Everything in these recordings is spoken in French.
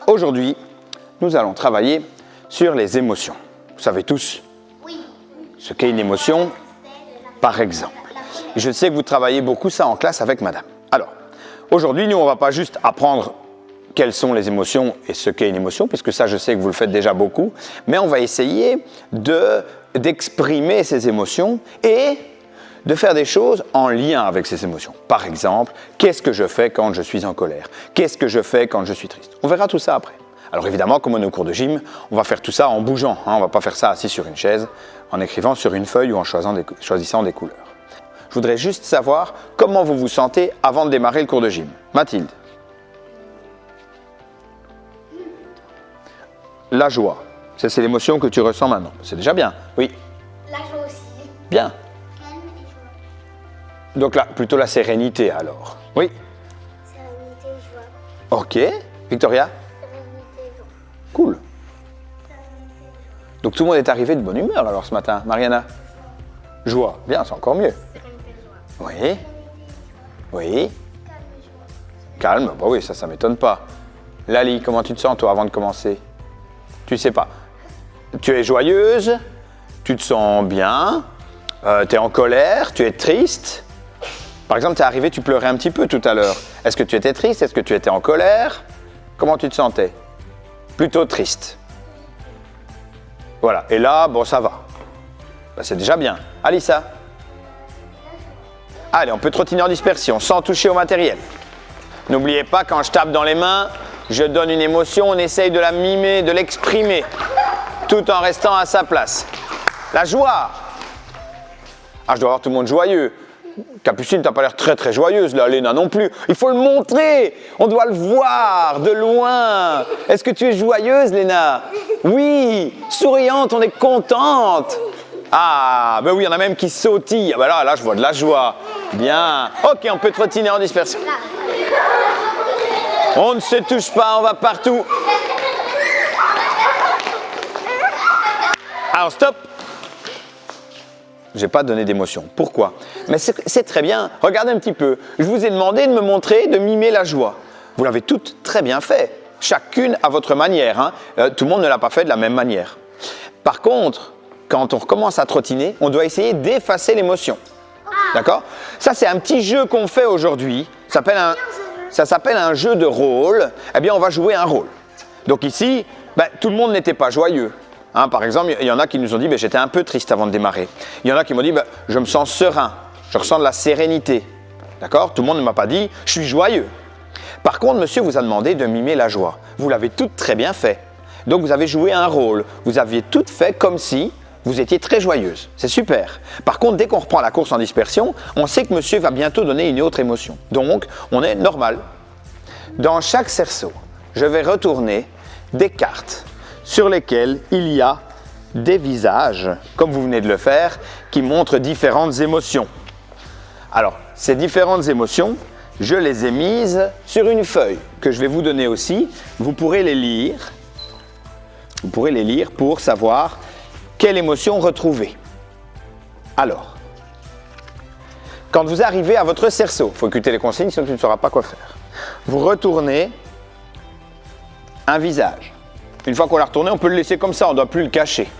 Aujourd'hui, nous allons travailler sur les émotions. Vous savez tous ce qu'est une émotion, par exemple. Et je sais que vous travaillez beaucoup ça en classe avec madame. Alors, aujourd'hui, nous, on ne va pas juste apprendre quelles sont les émotions et ce qu'est une émotion, puisque ça, je sais que vous le faites déjà beaucoup, mais on va essayer d'exprimer ces émotions et de faire des choses en lien avec ces émotions. Par exemple, qu'est-ce que je fais quand je suis en colère? Qu'est-ce que je fais quand je suis triste? On verra tout ça après. Alors évidemment, comme on est au cours de gym, on va faire tout ça en bougeant. On ne va pas faire ça assis sur une chaise, en écrivant sur une feuille ou en choisissant des couleurs. Je voudrais juste savoir comment vous vous sentez avant de démarrer le cours de gym. Mathilde. La joie. Ça, c'est l'émotion que tu ressens maintenant. C'est déjà bien. Oui. La joie aussi. Bien. Calme et joie. Donc là, plutôt la sérénité alors. Oui. Sérénité et joie. Ok. Victoria. Sérénité et joie. Cool. Sérénité et joie. Donc tout le monde est arrivé de bonne humeur alors ce matin. Mariana. Joie. Bien, c'est encore mieux. Sérénité et joie. Oui. Oui. Calme et joie. Calme. Bah oui, ça m'étonne pas. Lali, comment tu te sens toi avant de commencer? Tu sais pas. Tu es joyeuse, tu te sens bien, tu es en colère, tu es triste. Par exemple, tu es arrivé, tu pleurais un petit peu tout à l'heure. Est-ce que tu étais triste? Est-ce que tu étais en colère? Comment tu te sentais? Plutôt triste. Voilà. Et là, bon, ça va. Ben, c'est déjà bien. Alissa? Allez, on peut trottiner en dispersion sans toucher au matériel. N'oubliez pas, quand je tape dans les mains, je donne une émotion, on essaye de la mimer, de l'exprimer, tout en restant à sa place. La joie. Ah, je dois avoir tout le monde joyeux. Capucine, tu n'as pas l'air très très joyeuse, là, Léna non plus. Il faut le montrer, on doit le voir de loin. Est-ce que tu es joyeuse, Léna? Oui, souriante, on est contente. Ah, ben oui, il y en a même qui sautillent. Ah ben là, je vois de la joie. Bien. Ok, on peut trottiner en dispersion. On ne se touche pas, on va partout. Alors, stop. Je n'ai pas donné d'émotion. Pourquoi? Mais c'est très bien. Regardez un petit peu. Je vous ai demandé de me montrer, de mimer la joie. Vous l'avez toutes très bien fait. Chacune à votre manière. Hein. Tout le monde ne l'a pas fait de la même manière. Par contre, quand on recommence à trottiner, on doit essayer d'effacer l'émotion. D'accord? Ça, c'est un petit jeu qu'on fait aujourd'hui. Ça s'appelle un jeu de rôle. Eh bien, on va jouer un rôle. Donc ici, tout le monde n'était pas joyeux. Hein, par exemple, il y en a qui nous ont dit j'étais un peu triste avant de démarrer. Il y en a qui m'ont dit je me sens serein, je ressens de la sérénité. D'accord? Tout le monde ne m'a pas dit je suis joyeux. Par contre, monsieur vous a demandé de mimer la joie. Vous l'avez toutes très bien fait. Donc vous avez joué un rôle. Vous aviez toutes fait comme si vous étiez très joyeuse. C'est super. Par contre, dès qu'on reprend la course en dispersion, on sait que monsieur va bientôt donner une autre émotion. Donc, on est normal. Dans chaque cerceau, je vais retourner des cartes sur lesquelles il y a des visages, comme vous venez de le faire, qui montrent différentes émotions. Alors, ces différentes émotions, je les ai mises sur une feuille que je vais vous donner aussi. Vous pourrez les lire. Vous pourrez les lire pour savoir quelle émotion retrouver. Alors, quand vous arrivez à votre cerceau, il faut écouter les consignes, sinon tu ne sauras pas quoi faire. Vous retournez un visage. Une fois qu'on l'a retourné, on peut le laisser comme ça, on ne doit plus le cacher.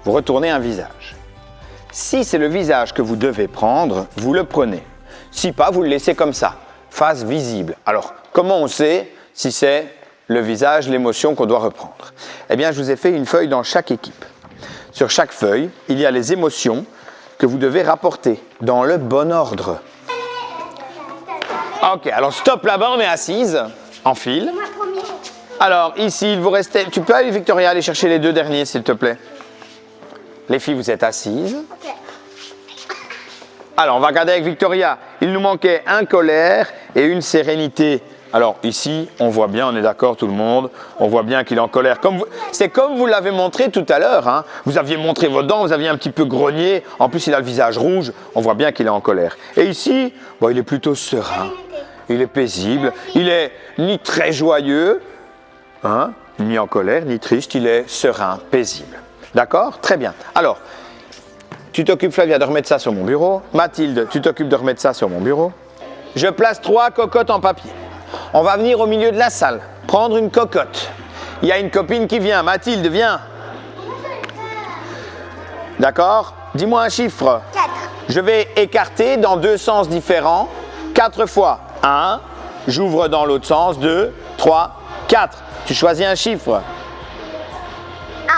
Vous retournez un visage. Si c'est le visage que vous devez prendre, vous le prenez. Si pas, vous le laissez comme ça, face visible. Alors, comment on sait si c'est le visage, l'émotion qu'on doit reprendre? Eh bien, je vous ai fait une feuille dans chaque équipe. Sur chaque feuille, il y a les émotions que vous devez rapporter dans le bon ordre. Ok, alors stop là-bas, on est assise, en file. Moi, premier. Alors ici, il vous restait... Tu peux aller, Victoria, aller chercher les deux derniers, s'il te plaît. Les filles, vous êtes assises. Ok. Alors, on va regarder avec Victoria. Il nous manquait un colère et une sérénité. Alors ici, on voit bien, on est d'accord tout le monde, on voit bien qu'il est en colère. C'est comme vous l'avez montré tout à l'heure. Hein. Vous aviez montré vos dents, vous aviez un petit peu grogné. En plus, il a le visage rouge, on voit bien qu'il est en colère. Et ici, il est plutôt serein, il est paisible, il est ni très joyeux, hein, ni en colère, ni triste, il est serein, paisible. D'accord? Très bien. Alors, tu t'occupes, Flavia, de remettre ça sur mon bureau. Mathilde, tu t'occupes de remettre ça sur mon bureau. Je place 3 cocottes en papier. On va venir au milieu de la salle. prendre une cocotte. Il y a une copine qui vient. Mathilde, viens. D'accord? Dis-moi un chiffre. 4. Je vais écarter dans 2 sens différents 4 fois. 1, j'ouvre dans l'autre sens, 2, 3, 4. Tu choisis un chiffre. 1.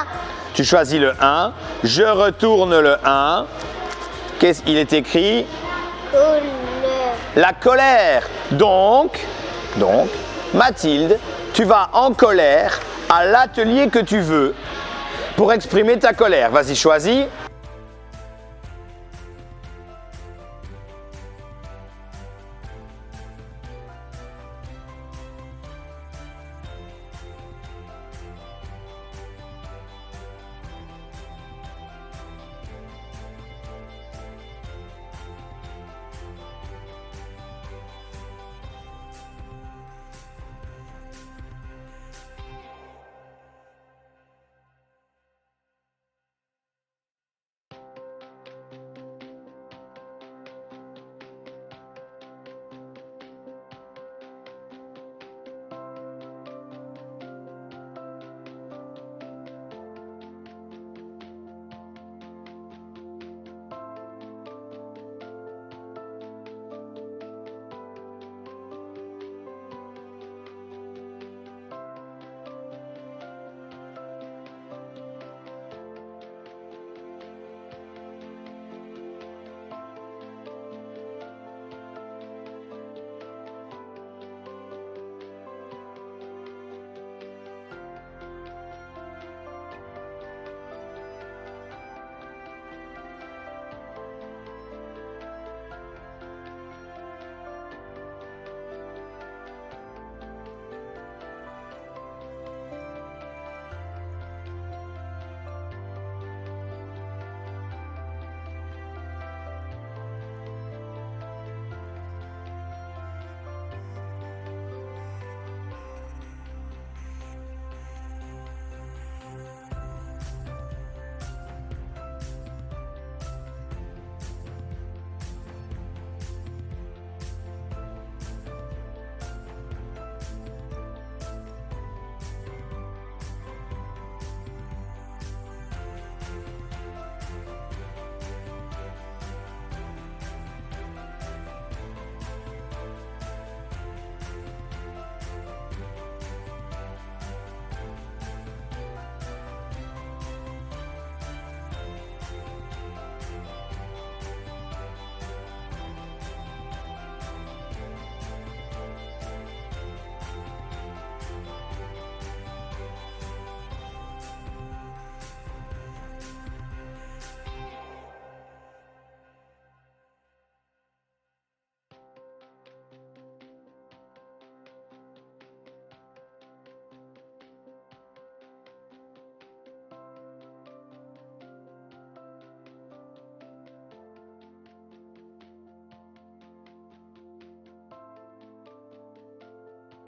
Tu choisis le 1, je retourne le 1. Qu'est-ce qu'il est écrit? Colère. La colère. Donc, Mathilde, tu vas en colère à l'atelier que tu veux pour exprimer ta colère. Vas-y, choisis.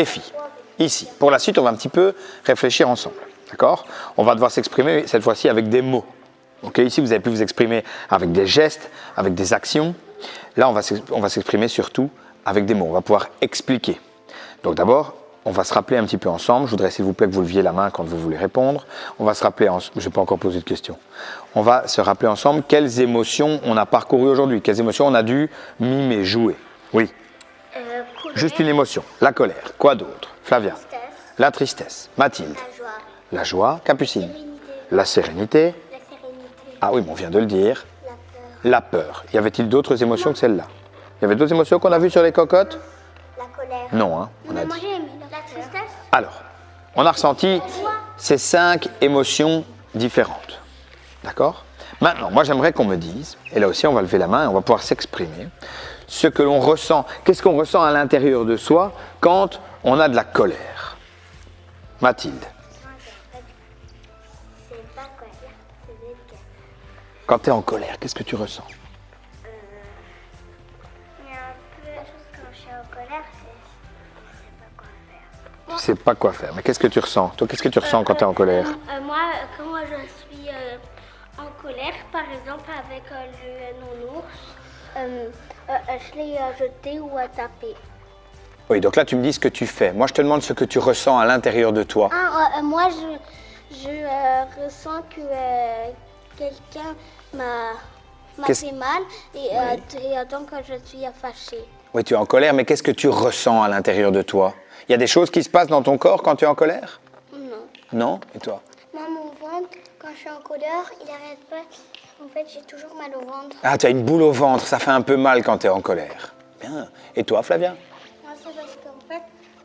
Défi. Ici. Pour la suite, on va un petit peu réfléchir ensemble. D'accord? On va devoir s'exprimer cette fois-ci avec des mots. Ok? Ici, vous avez pu vous exprimer avec des gestes, avec des actions. Là, on va s'exprimer surtout avec des mots. On va pouvoir expliquer. Donc d'abord, on va se rappeler un petit peu ensemble. Je voudrais s'il vous plaît que vous leviez la main quand vous voulez répondre. On va se rappeler, je n'ai pas encore posé de question. On va se rappeler ensemble quelles émotions on a parcourues aujourd'hui, quelles émotions on a dû mimer, jouer. Oui. Colère. Juste une émotion. La colère. Quoi d'autre? Flavia. Tristesse. La tristesse. Mathilde. La joie. La joie. Capucine. Sérénité. La sérénité. La sérénité. Ah oui, mais on vient de le dire. La peur. La peur. Y avait-il d'autres émotions que celle-là? Il y avait d'autres émotions qu'on a vues sur les cocottes? La colère. Non, hein, on a Moi dit. j'ai aimé la tristesse. Alors, on a ressenti ces 5 émotions différentes. D'accord? Maintenant, moi j'aimerais qu'on me dise, et là aussi on va lever la main et on va pouvoir s'exprimer, ce que l'on ressent, qu'est-ce qu'on ressent à l'intérieur de soi quand on a de la colère. Mathilde, C'est pas colère, c'est délicat. quand tu es en colère, qu'est-ce que tu ressens? Il y a un peu la chose quand je suis en colère, c'est pas quoi faire. Tu sais pas quoi faire, mais qu'est-ce que tu ressens? Toi, qu'est-ce que tu ressens quand tu es en colère? Moi, quand moi je suis en colère, par exemple avec le nounours, je l'ai jeté ou tapé. Oui, donc là, tu me dis ce que tu fais. Moi, je te demande ce que tu ressens à l'intérieur de toi. Moi, je ressens que quelqu'un m'a fait mal et donc je suis fâchée. Oui, tu es en colère, mais qu'est-ce que tu ressens à l'intérieur de toi? Il y a des choses qui se passent dans ton corps quand tu es en colère? Non. Non? Et toi? Moi, mon ventre, quand je suis en colère, il n'arrête pas. En fait, j'ai toujours mal au ventre. Ah, tu as une boule au ventre, ça fait un peu mal quand tu es en colère. Bien. Et toi, Flavia? Moi, c'est parce qu'en fait,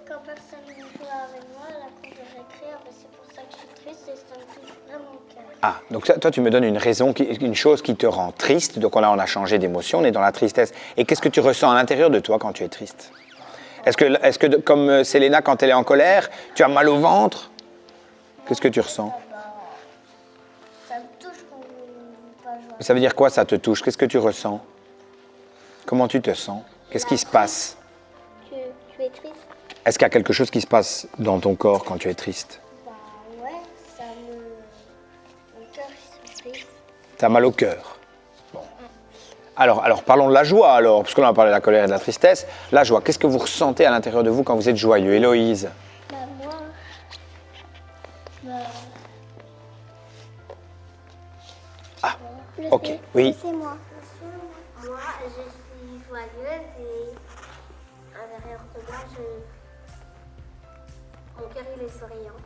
quand personne ne joue avec moi, à la cour de récré, c'est pour ça que je suis triste et ça me touche vraiment au cœur. Ah, donc toi, tu me donnes une raison, une chose qui te rend triste. Donc là, on a changé d'émotion, on est dans la tristesse. Et qu'est-ce que tu ressens à l'intérieur de toi quand tu es triste? Est-ce que comme Selena, quand elle est en colère, tu as mal au ventre? Qu'est-ce que tu ressens? Ça me touche quand je ne joue pas jouer. Ça veut dire quoi, ça te touche? Qu'est-ce que tu ressens? Comment tu te sens? Qu'est-ce qui se passe? Tu es triste? Est-ce qu'il y a quelque chose qui se passe dans ton corps quand tu es triste? Bah ouais, ça me... Mon cœur, il se triste. Tu as mal au cœur. Bon. Alors, parlons de la joie, alors, parce qu'on a parlé de la colère et de la tristesse. La joie, qu'est-ce que vous ressentez à l'intérieur de vous quand vous êtes joyeux? Héloïse? Bah moi... Bah... Ah, ok, oui. C'est moi. Moi, je suis joyeuse et à l'intérieur de moi, mon cœur il est souriant.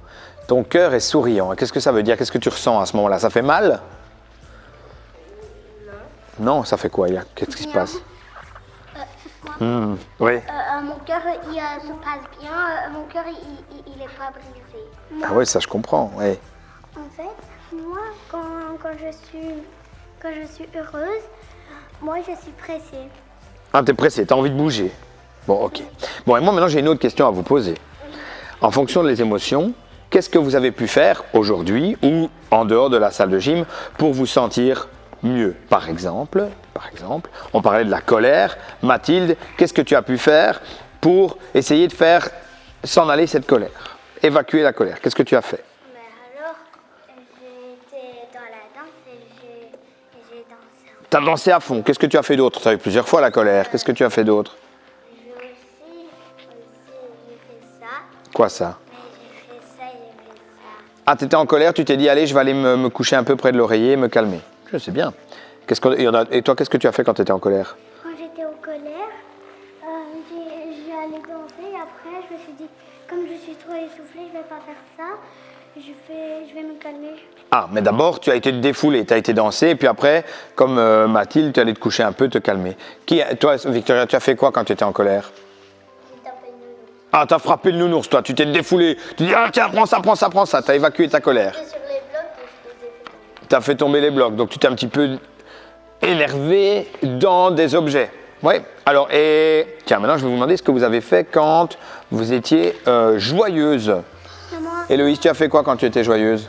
Ton cœur est souriant. Qu'est-ce que ça veut dire? Qu'est-ce que tu ressens à ce moment-là? Ça fait mal? Non. Non, ça fait quoi? Qu'est-ce qui se passe? Oui. Mon cœur il se passe bien, mon cœur il est pas brisé. Ah oui, ça je comprends. Oui. En fait, moi, quand je suis heureuse, moi, je suis pressée. Ah, t'es pressé, t'as envie de bouger. Bon, ok. Bon, et moi maintenant j'ai une autre question à vous poser. En fonction des émotions, qu'est-ce que vous avez pu faire aujourd'hui ou en dehors de la salle de gym pour vous sentir mieux? Par exemple, on parlait de la colère. Mathilde, qu'est-ce que tu as pu faire pour essayer de faire s'en aller cette colère? Évacuer la colère. Qu'est-ce que tu as fait? Mais alors, j'étais dans la danse et j'ai dansé. Tu as dansé à fond. Qu'est-ce que tu as fait d'autre? Tu as eu plusieurs fois la colère. Qu'est-ce que tu as fait d'autre? J'ai fait ça. Quoi ça? Mais j'ai fait ça et j'ai fait ça. Ah, tu étais en colère, tu t'es dit, allez, je vais aller me coucher un peu près de l'oreiller et me calmer. Je sais bien. Et toi, qu'est-ce que tu as fait quand tu étais en colère? Quand j'étais en colère, j'ai allé danser et après je me suis dit, comme je suis trop essoufflée, je vais pas faire ça. Je vais me calmer. Ah, mais d'abord, tu as été défoulé, tu as été danser, et puis après, comme Mathilde, tu allais te coucher un peu, te calmer. Toi, Victoria, tu as fait quoi quand tu étais en colère? J'ai tapé le nounours. Ah, tu as frappé le nounours, toi, tu t'es défoulé. Tu dis, ah tiens, prends ça, tu as évacué ta colère. J'étais sur les blocs et je les ai fait tomber. Tu as fait tomber les blocs, donc tu t'es un petit peu énervé dans des objets. Oui, alors, et tiens, maintenant, je vais vous demander ce que vous avez fait quand vous étiez joyeuse. Maman, Héloïse, tu as fait quoi quand tu étais joyeuse?